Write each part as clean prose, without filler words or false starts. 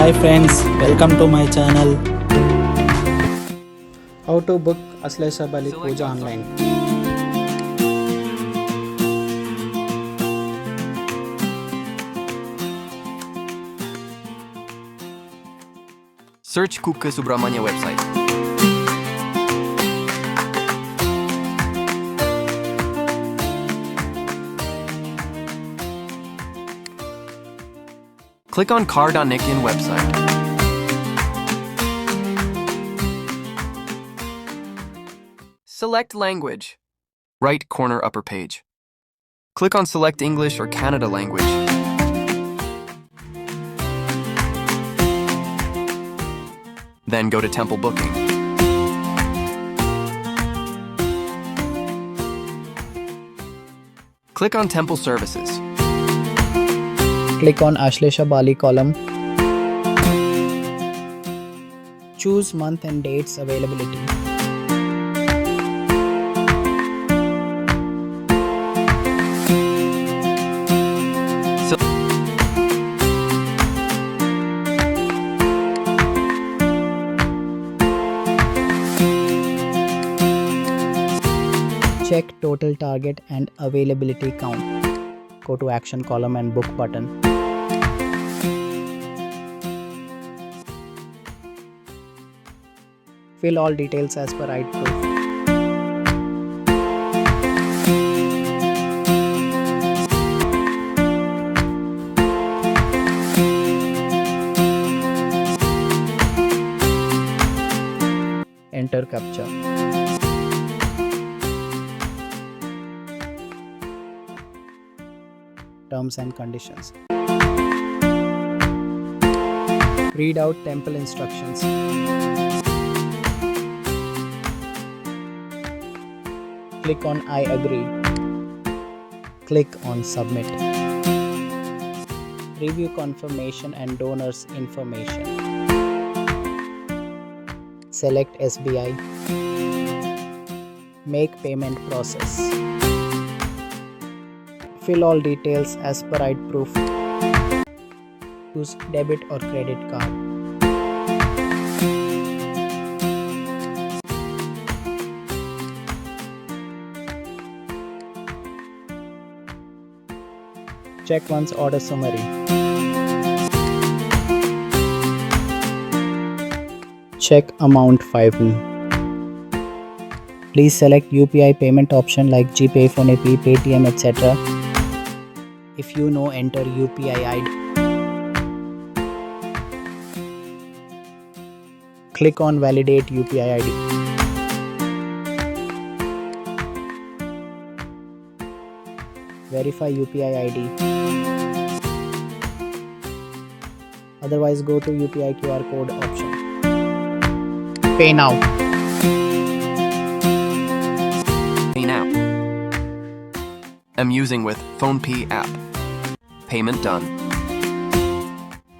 Hi friends, welcome to my channel. How to book Ashlesha Bali Pooja online. Search Kukke Subramanya website. Click on Karnataka website. Select language. Right corner upper page. Click on Select English or Kannada language. Then go to Temple Booking. Click on Temple Services. Click on Ashlesha Bali column. Choose month and dates availability. Check total target and availability count. Go to action column and book button. Fill all details as per ID proof. Enter captcha. Terms and conditions. Read out temple instructions. Click on I agree. Click on submit. Review confirmation and donors information. Select SBI. Make payment process. Fill all details as per ID proof. Use debit or credit card. Check once order summary. Check amount 5. Please select UPI payment option like GPay, PhonePe, Paytm, etc. If you know, enter UPI ID. Click on validate UPI ID. Verify UPI ID. Otherwise, go to UPI QR code option. Pay now. Pay now. I'm using with PhonePe app. Payment done.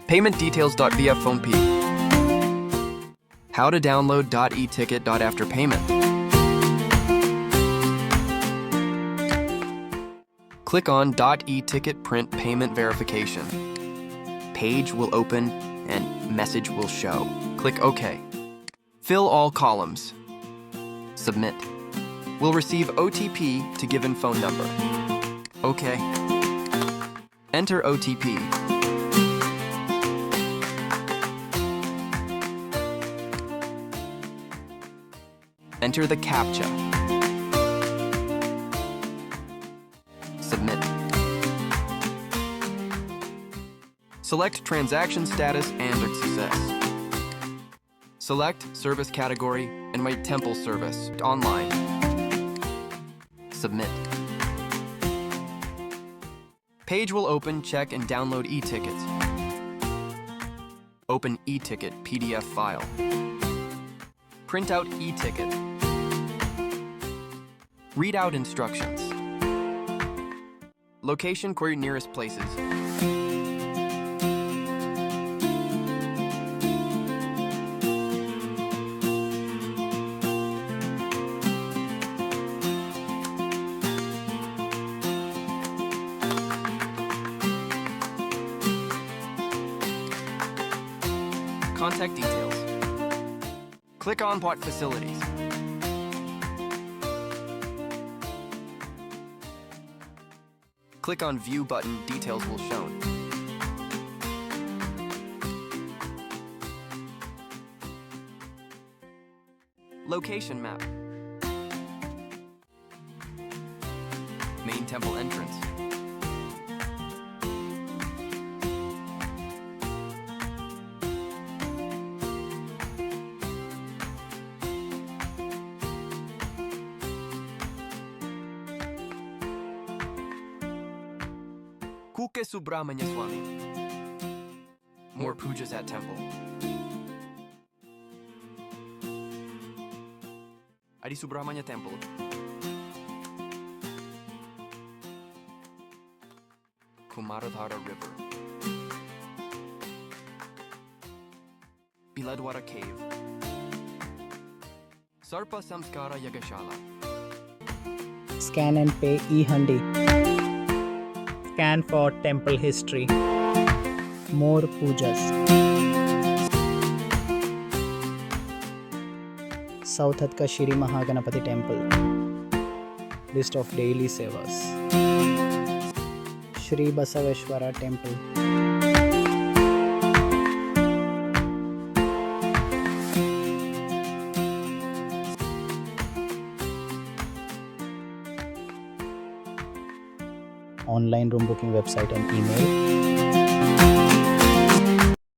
Payment details.via PhonePe. How to download .eticket.after payment. Click on .eticket print payment verification. Page will open and message will show. Click OK. Fill all columns. Submit. Will receive OTP to given phone number. OK. Enter OTP. Enter the CAPTCHA. Submit. Select transaction status and success. Select service category and write temple service online. Submit. Page will open, check, and download e-tickets. Open e-ticket PDF file. Print out e-ticket. Read out instructions. Location for your nearest places. Contact details. Click on What Facilities. Click on View button, details will shown. Location map. Main temple entrance. Kukke Subramanya Swami. More pujas at temple. Adi Subramanya Temple. Kumaradhara River. Biladwara Cave. Sarpa Samskara Yagashala. Scan and pay e-hundi. Scan for temple history. More pujas. South Hatka Shri Mahaganapati Temple. List of daily sevas. Shri Basaveshwara Temple. Online room booking website and email.